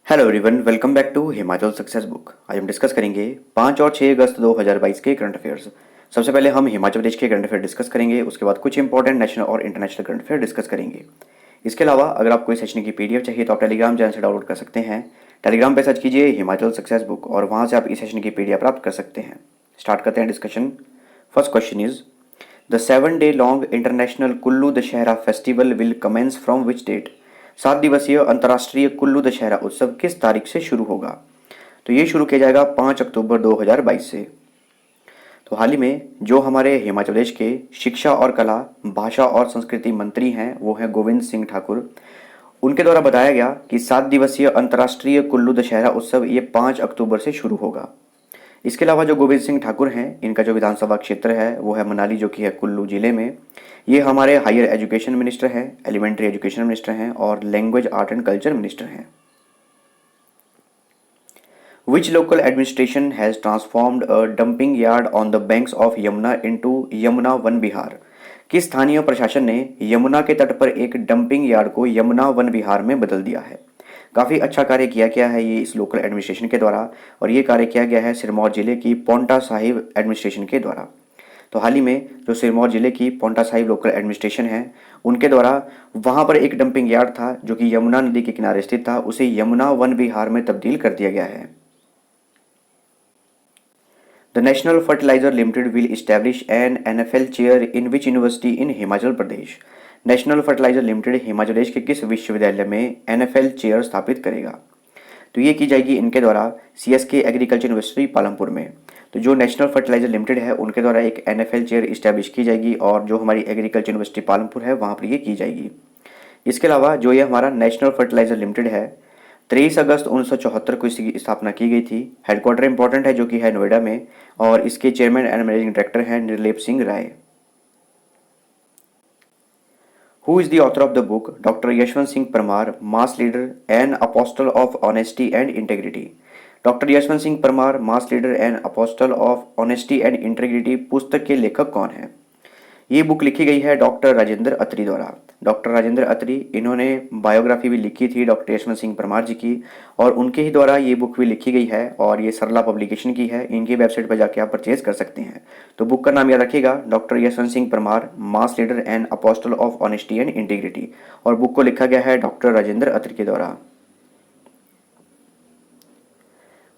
Hello everyone, welcome back to Himachal success book. आज हम discuss करेंगे 5 और 6 अगस्त 2022 के करंट अफेयर्स। सबसे पहले हम हिमाचल प्रदेश के करंट अफेयर डिस्कस करेंगे, उसके बाद कुछ इंपॉर्टेंट नेशनल और इंटरनेशनल करंट अफेयर डिस्कस करेंगे। इसके अलावा अगर आपको इस सेशन की पीडीएफ चाहिए तो आप टेलीग्राम चैनल से डाउनलोड कर सकते हैं। टेलीग्राम पे सर्च कीजिए हिमाचल सक्सेस बुक और वहाँ से आप इस सेशन की पीडीएफ प्राप्त कर सकते हैं। स्टार्ट करते हैं discussion. First question is the 7 day long international Kullu Dussehra festival will commence from which date. 7 दिवसीय अंतर्राष्ट्रीय कुल्लू दशहरा उत्सव किस तारीख से शुरू होगा? तो ये शुरू किया जाएगा 5 अक्टूबर 2022 से। तो हाल ही में जो हमारे हिमाचल प्रदेश के शिक्षा और कला, भाषा और संस्कृति मंत्री हैं वो हैं गोविंद सिंह ठाकुर। उनके द्वारा बताया गया कि 7 दिवसीय अंतर्राष्ट्रीय कुल्लू दशहरा उत्सव ये 5 अक्टूबर से शुरू होगा। इसके अलावा जो गोविंद सिंह ठाकुर हैं, इनका जो विधानसभा क्षेत्र है वो है मनाली, जो कि है कुल्लू जिले में। ये हमारे हायर एजुकेशन मिनिस्टर हैं, एलिमेंट्री एजुकेशन मिनिस्टर हैं और language art and culture minister हैं। Which local administration has transformed a dumping yard on the banks of Yamuna into Yamuna Van Vihar? किस स्थानीय प्रशासन ने यमुना के तट पर एक डंपिंग यार्ड को यमुना वन विहार में बदल दिया है? काफ़ी अच्छा कार्य किया गया है ये इस लोकल एडमिनिस्ट्रेशन के द्वारा, और ये कार्य किया गया है सिरमौर जिले की पोंटा साहिब एडमिनिस्ट्रेशन के द्वारा। तो हाल ही में जो सिरमौर जिले की पोंटा साहिब लोकल एडमिनिस्ट्रेशन है उनके द्वारा वहाँ पर एक डंपिंग यार्ड था जो कि यमुना नदी के किनारे स्थित था, उसे यमुना वन विहार में तब्दील कर दिया गया है। The National Fertilizer Limited will establish an NFL chair in which university in Himachal Pradesh? National fertilizer limited Himachal Pradesh के किस विश्वविद्यालय में NFL चेयर स्थापित करेगा? तो ये की जाएगी इनके द्वारा CSK एग्रीकल्चर यूनिवर्सिटी पालमपुर में। तो जो नेशनल फर्टिलाइजर लिमिटेड है उनके द्वारा एक NFL चेयर इस्टेब्लिश की जाएगी और जो हमारी एग्रीकल्चर यूनिवर्सिटी पालमपुर है वहाँ पर ये की जाएगी। इसके अलावा जो ये हमारा नेशनल फर्टिलाइजर लिमिटेड है 23 अगस्त 1974 को इसकी स्थापना की गई थी। हेडक्वार्टर इंपॉर्टेंट है जो कि है नोएडा में, और इसके चेयरमैन एंड मैनेजिंग डायरेक्टर हैं Nirlep Singh Rai. Who is the author of the book doctor Yashwant Singh Parmar, mass leader and apostle of honesty and integrity? Doctor Yashwant Singh Parmar, mass leader and apostle of honesty and integrity पुस्तक के लेखक कौन है? ये बुक लिखी गई है डॉक्टर राजेंद्र अत्री द्वारा। डॉक्टर राजेंद्र अत्री, इन्होंने बायोग्राफी भी लिखी थी डॉक्टर यशवंत सिंह परमार जी की, और उनके ही द्वारा ये बुक भी लिखी गई है और ये सरला पब्लिकेशन की है। इनकी वेबसाइट पर जाके आप परचेज कर सकते हैं। तो बुक का नाम याद रखिएगा, doctor Yashwant Singh Parmar, mass leader and apostle of honesty and integrity, और बुक को लिखा गया है डॉक्टर राजेंद्र अत्री के द्वारा।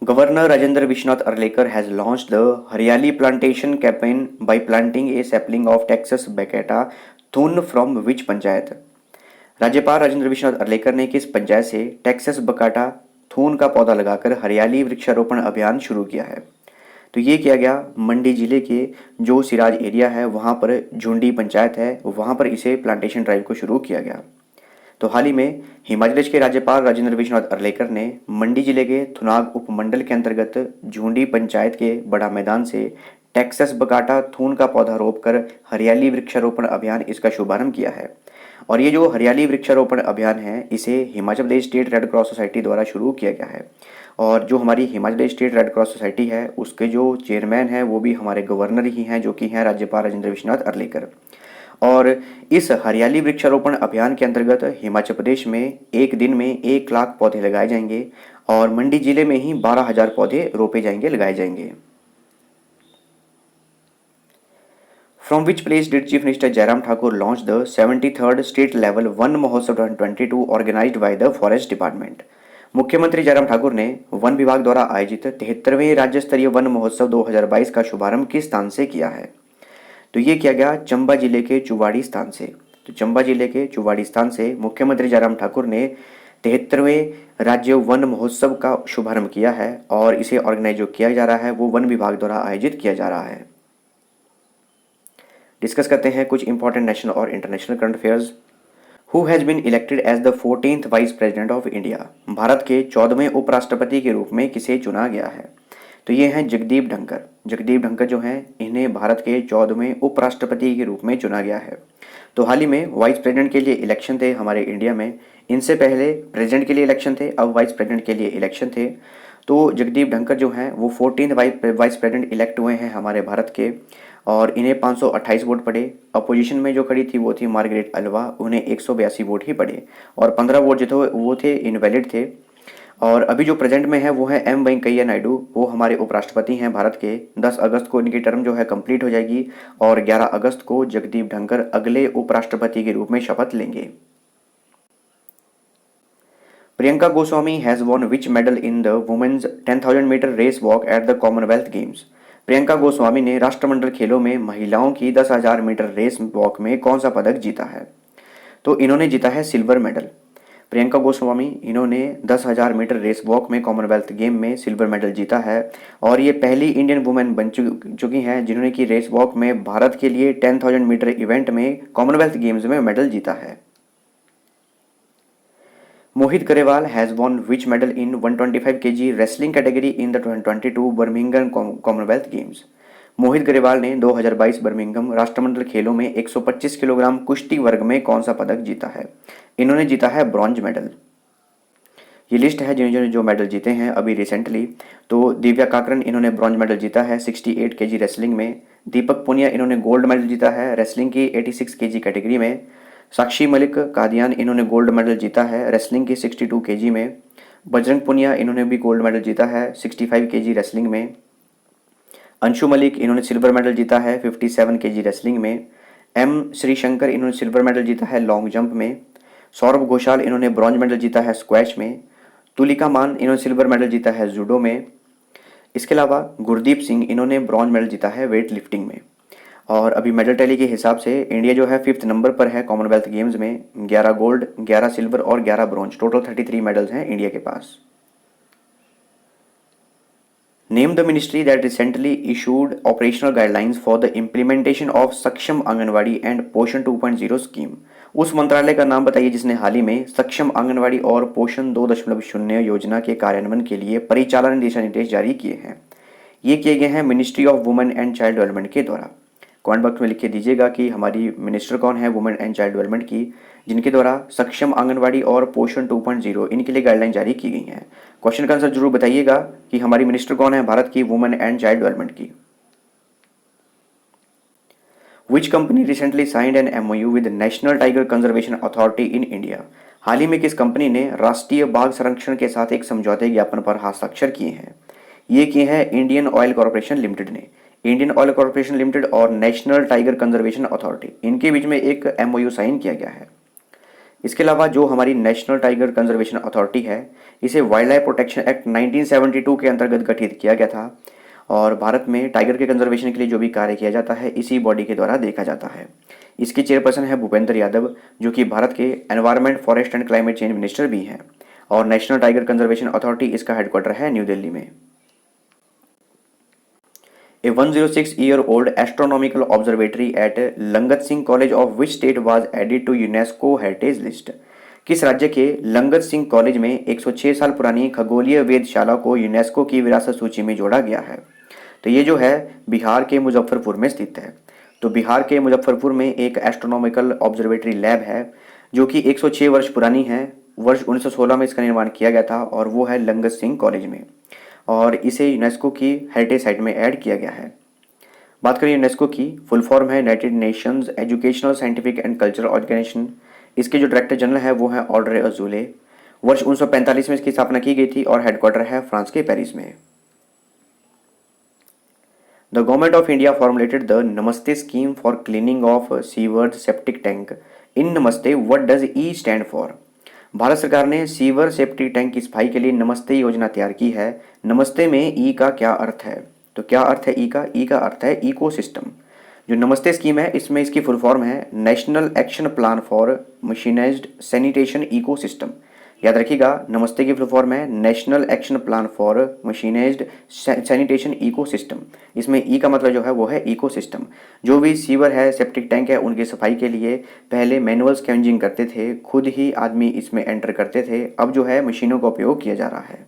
Governor Rajendra Vishnath Arlekar has launched the Haryali Plantation campaign by planting a sapling of Texas Bacata Thun from which panchayat? राज्यपाल राजेंद्र विश्वनाथ अर्लेकर ने किस पंचायत से टेक्सास बकाटा थून का पौधा लगाकर हरियाली वृक्षारोपण अभियान शुरू किया है? तो ये किया गया मंडी जिले के जो सिराज एरिया है वहाँ पर झुंडी पंचायत है, वहाँ पर इसे प्लांटेशन ड्राइव को शुरू किया गया। तो हाल ही में हिमाचल प्रदेश के राज्यपाल राजेंद्र विश्वनाथ अर्लेकर ने मंडी जिले के थुनाग उपमंडल के अंतर्गत झुंडी पंचायत के बड़ा मैदान से टेक्सास बकाटा थून का पौधा रोपकर हरियाली वृक्षारोपण अभियान इसका शुभारंभ किया है। और ये जो हरियाली वृक्षारोपण अभियान है इसे Himachal Pradesh state red cross society द्वारा शुरू किया गया है, और जो हमारी Himachal Pradesh state red cross society है उसके जो चेयरमैन हैं वो भी हमारे गवर्नर ही हैं, जो कि हैं राज्यपाल राजेंद्र विश्वनाथ अर्लेकर। और इस हरियाली वृक्षारोपण अभियान के अंतर्गत हिमाचल प्रदेश में एक दिन में 1 लाख पौधे लगाए जाएंगे और मंडी जिले में ही 12,000 पौधे रोपे जाएंगे, लगाए जाएंगे। From which place did Chief Minister Jairam Thakur launch the 73rd State Level one महोत्सव 2022 organized by the Forest Department? मुख्यमंत्री जयराम ठाकुर ने वन विभाग द्वारा आयोजित 73वें राज्य स्तरीय वन महोत्सव 2022 का शुभारंभ किस स्थान से किया है? तो ये किया गया चंबा जिले के चुवाड़ी स्थान से। तो चंबा जिले के चुवाड़ी स्थान से मुख्यमंत्री जयराम ठाकुर ने 73वें राज्य वन महोत्सव का शुभारंभ किया है, और इसे ऑर्गेनाइज जो किया जा रहा है वो वन विभाग द्वारा आयोजित किया जा रहा है। डिस्कस करते हैं कुछ इंपॉर्टेंट नेशनल और international current affairs. Who has been elected as the 14th vice president of India? Bharat के 14वें उपराष्ट्रपति के रूप में किसे चुना गया है? तो ये हैं जगदीप धनखड़। जगदीप धनखड़ जो हैं इन्हें भारत के 14वें उपराष्ट्रपति के रूप में चुना गया है। तो हाल ही में वाइस प्रेसिडेंट के लिए इलेक्शन थे हमारे इंडिया में, इनसे पहले प्रेसिडेंट के लिए इलेक्शन थे, अब वाइस प्रेसिडेंट के लिए इलेक्शन थे। तो जगदीप धनखड़ जो हैं वो 14th वाइस प्रेसिडेंट इलेक्ट हुए हैं हमारे भारत के, और इन्हें 528 वोट पड़े। अपोजिशन में जो खड़ी थी वो थी मार्गरेट अल्वा, उन्हें 182 वोट ही पड़े, और 15 वोट जो थे वो थे इनवैलिड थे। और अभी जो प्रेजेंट में है वो है एम वेंकैया नायडू, वो हमारे उपराष्ट्रपति हैं भारत के। 10 अगस्त को इनकी टर्म जो है कंप्लीट हो जाएगी और 11 अगस्त को जगदीप धनखड़ अगले उपराष्ट्रपति के रूप में शपथ लेंगे। Priyanka Goswami has won which medal in the women's 10,000 metre race walk at the Commonwealth Games. Priyanka Goswami ने राष्ट्रमंडल खेलों में महिलाओं की 10,000 मीटर रेस वॉक में कौन सा पदक जीता है? तो इन्होंने जीता है सिल्वर मेडल। प्रियंका गोस्वामी इन्होंने 10,000 मीटर रेस वॉक में कॉमनवेल्थ गेम में सिल्वर मेडल जीता है और ये पहली इंडियन वुमेन बन चुकी हैं जिन्होंने कि रेस वॉक में भारत के लिए 10,000 मीटर इवेंट में कॉमनवेल्थ गेम्स में मेडल जीता है। Mohit Grewal has won which medal in 125 kg wrestling category in the 2022 Birmingham Commonwealth Games. Mohit Grewal ने 2022 बर्मिंघम राष्ट्रमंडल खेलों में 125 किलोग्राम कुश्ती वर्ग में कौन सा पदक जीता है? इन्होंने जीता है ब्रॉन्ज मेडल। ये लिस्ट है जिन्होंने जो मेडल जीते हैं अभी रिसेंटली। तो दिव्या काकरन इन्होंने ब्रॉन्ज मेडल जीता है 68 kg रेसलिंग में। दीपक पुनिया इन्होंने गोल्ड मेडल जीता है रेसलिंग की 86 kg कैटेगरी में। साक्षी मलिक कादियान इन्होंने गोल्ड मेडल जीता है रेसलिंग की 62 kg में। बजरंग पुनिया इन्होंने भी गोल्ड मेडल जीता है 65 kg रेसलिंग में। अंशु मलिक इन्होंने सिल्वर मेडल जीता है 57 kg रेसलिंग में। एम श्रीशंकर इन्होंने सिल्वर मेडल जीता है लॉन्ग जंप में। सौरभ घोषाल इन्होंने ब्रॉन्ज मेडल जीता है स्क्वैश में। तुलिका मान इन्होंने सिल्वर मेडल जीता है जूडो में। इसके अलावा गुरदीप सिंह इन्होंने ब्रॉन्ज मेडल जीता है वेट लिफ्टिंग में। और अभी मेडल टैली के हिसाब से इंडिया जो है 5th नंबर पर है कॉमनवेल्थ गेम्स में। 11 गोल्ड, 11 सिल्वर और 11 ब्रॉन्ज, टोटल 33 मेडल्स हैं इंडिया के पास। Name the ministry that recently issued operational guidelines for the implementation of Saksham Anganwadi and पोषण 2.0 स्कीम। उस मंत्रालय का नाम बताइए जिसने हाल ही में सक्षम आंगनवाड़ी और पोषण 2.0 योजना के कार्यान्वयन के लिए परिचालन दिशा निर्देश जारी किए हैं। ये किए गए हैं ministry of women and child development के द्वारा। कमेंट बॉक्स में लिख के दीजिएगा कि हमारी मिनिस्टर कौन है वुमेन एंड चाइल्ड डेवलपमेंट की, जिनके द्वारा सक्षम आंगनवाड़ी और पोषण 2.0 इनके लिए गाइडलाइन जारी की गई हैं। क्वेश्चन का आंसर जरूर बताइएगा कि हमारी मिनिस्टर कौन है भारत की वुमेन एंड चाइल्ड डेवलपमेंट की। Which company recently signed an MOU with National Tiger Conservation Authority in India. हाल ही में किस कंपनी ने राष्ट्रीय बाघ संरक्षण के साथ एक समझौते ज्ञापन पर हस्ताक्षर किए हैं? ये किए हैं इंडियन ऑयल कॉर्पोरेशन लिमिटेड ने। इंडियन ऑयल कॉर्पोरेशन लिमिटेड और नेशनल टाइगर कंजर्वेशन अथॉरिटी इनके बीच में एक MOU साइन किया गया है। इसके अलावा जो हमारी नेशनल टाइगर कंजर्वेशन अथॉरिटी है इसे वाइल्ड लाइफ प्रोटेक्शन एक्ट 1972 के अंतर्गत गठित किया गया था और भारत में टाइगर के कंजर्वेशन के लिए जो भी कार्य किया जाता है इसी बॉडी के द्वारा देखा जाता है। इसकी चेयरपर्सन है भूपेंद्र यादव जो कि भारत के environment, forest and climate change minister भी हैं और नेशनल टाइगर कंजर्वेशन अथॉरिटी इसका हेडक्वार्टर है न्यू दिल्ली में। A 106-year-old astronomical observatory at Langat Singh College of which state was added to UNESCO heritage list. किस राज्य के लंगत सिंह कॉलेज में 106 साल पुरानी खगोलीय वेधशाला को यूनेस्को की विरासत सूची में जोड़ा गया है? तो ये जो है बिहार के मुजफ्फरपुर में स्थित है। तो बिहार के मुजफ्फरपुर में एक एस्ट्रोनॉमिकल ऑब्जर्वेटरी लैब है जो कि 106 वर्ष पुरानी है। वर्ष 1916 में इसका निर्माण किया गया था और वो है लंगत सिंह कॉलेज में और इसे यूनेस्को की हेरिटेज साइट में ऐड किया गया है। बात करें यूनेस्को की, फुल फॉर्म है United Nations Educational, Scientific and Cultural Organization. इसके जो डायरेक्टर जनरल है वो है ऑड्रे अजूले। वर्ष 1945 में इसकी स्थापना की गई थी और हेडक्वार्टर है फ्रांस के पेरिस में। The government of India formulated the Namaste scheme for cleaning of sewers septic tank. In Namaste what does E stand for. Bharat सरकार ने सीवर सेप्टिक टैंक की सफाई के लिए नमस्ते योजना तैयार की है। नमस्ते में ई का क्या अर्थ है? तो क्या अर्थ है ई का? ई का अर्थ है इकोसिस्टम। जो नमस्ते स्कीम है इसमें इसकी फुल फॉर्म है national action plan for mechanised sanitation ecosystem. याद रखिएगा, नमस्ते की फुल फॉर्म है national action plan for mechanised sanitation ecosystem. इसमें ई का मतलब जो है वो है इकोसिस्टम। जो भी सीवर है, सेप्टिक टैंक है, उनकी सफाई के लिए पहले मैनुअल स्कैवेंजिंग करते थे, खुद ही आदमी इसमें एंटर करते थे। अब जो है मशीनों का उपयोग किया जा रहा है।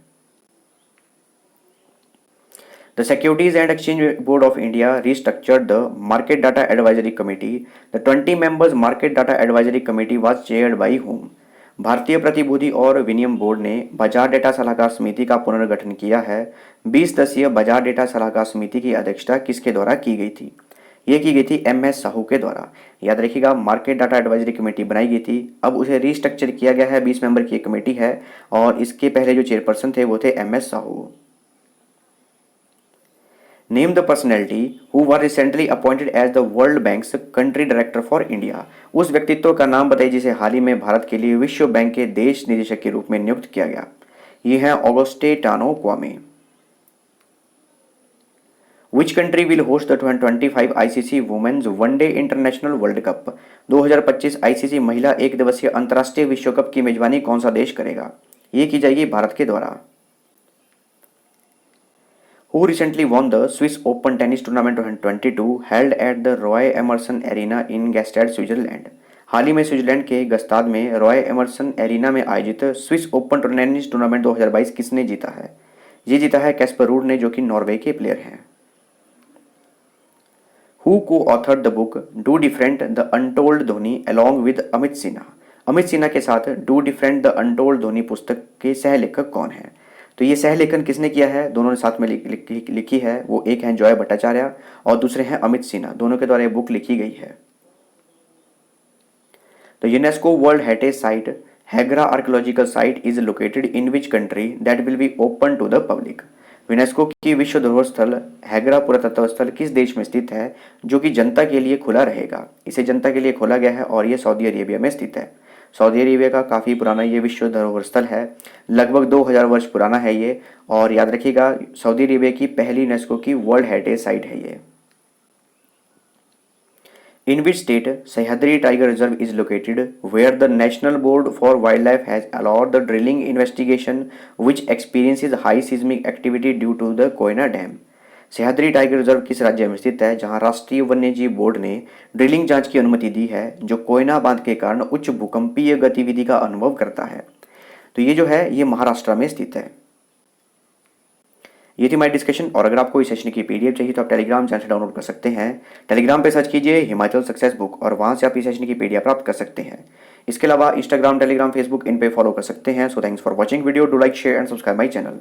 The Securities and Exchange Board of India restructured the Market Data Advisory Committee. The 20 members Market Data Advisory Committee was chaired by whom? भारतीय प्रतिभूति और विनिमय बोर्ड ने बाजार डेटा सलाहकार समिति का पुनर्गठन किया है। 20 सदस्यीय बाजार डेटा सलाहकार समिति की अध्यक्षता किसके द्वारा की गई थी? ये की गई थी MS साहू के द्वारा। याद रखिएगा, मार्केट डाटा एडवाइजरी कमेटी बनाई गई थी, अब उसे रीस्ट्रक्चर किया गया है, 20 मेंबर की एक कमेटी है और इसके पहले जो चेयरपर्सन थे वो थे MS Sahu. Name the personality who were recently appointed as the World Bank's country director for India. उस व्यक्तित्व का नाम बताइए जिसे हाल ही में भारत के लिए विश्व बैंक के देश निदेशक के रूप में नियुक्त किया गया। ये है Auguste Tano Kouame. Which country will host the 2025 ICC women's one day international World Cup. 2025 ICC महिला एक दिवसीय अंतर्राष्ट्रीय विश्व कप की मेजबानी कौन सा देश करेगा। ये की जाएगी भारत के द्वारा। Who recently won the Swiss Open Tennis Tournament 2022 held at the Roy Emerson Arena in Gstaad, Switzerland. हाल ही में स्विट्जरलैंड के गस्ताद में रॉय एमरसन एरिना में आयोजित स्विस ओपन टेनिस टूर्नामेंट 2022 किसने जीता है। ये जीता है कैस्पर रूड ने, जो कि नॉर्वे के प्लेयर हैं। Who co-authored the book Do Different The Untold Dhoni along with Amit Sinha. Amit Sinha के साथ do different the untold Dhoni पुस्तक के सह लेखक कौन है। तो ये सह लेखन किसने किया है, दोनों ने साथ में लिखी है, वो एक हैं जॉय भट्टाचार्य और दूसरे हैं अमित सिन्हा, दोनों के द्वारा ये बुक लिखी गई है। तो UNESCO world heritage site Hegra archaeological site is located in which country that will be open to the public. UNESCO की विश्व धरोहर स्थल हैगरा पुरातत्व स्थल किस देश में स्थित है जो कि जनता के लिए खुला रहेगा। इसे जनता के लिए खोला गया है और ये सऊदी अरेबिया में स्थित है। सऊदी अरेबिया का काफ़ी पुराना ये विश्व धरोहर स्थल है, लगभग 2000 वर्ष पुराना है ये। और याद रखिएगा, सऊदी अरेबिया की पहली यूनेस्को की वर्ल्ड हेरिटेज साइट है ये। In which state Sahyadri Tiger Reserve is located, where the National Board for Wildlife has allowed the drilling investigation which experiences high seismic activity due to the Koyna Dam। Sahyadri tiger reserve किस राज्य में स्थित है जहां राष्ट्रीय वन्यजीव board ने drilling जांच की अनुमति दी है जो कोयना बांध के कारण उच्च भूकंपीय गतिविधि का अनुभव करता है। तो ये जो है ये महाराष्ट्र में स्थित है। ये थी हमारी डिस्कशन, और अगर आपको इस सेशन की PDF चाहिए तो आप टेलीग्राम चैनल से डाउनलोड कर सकते हैं। टेलीग्राम पे सर्च कीजिए हिमाचल सक्सेस बुक और वहां से आप इस सेशन की PDF प्राप्त कर सकते हैं। इसके अलावा इंस्टाग्राम, टेलीग्राम, फेसबुक इन पे फॉलो कर सकते हैं। So thanks for watching video, do like, share and subscribe my channel.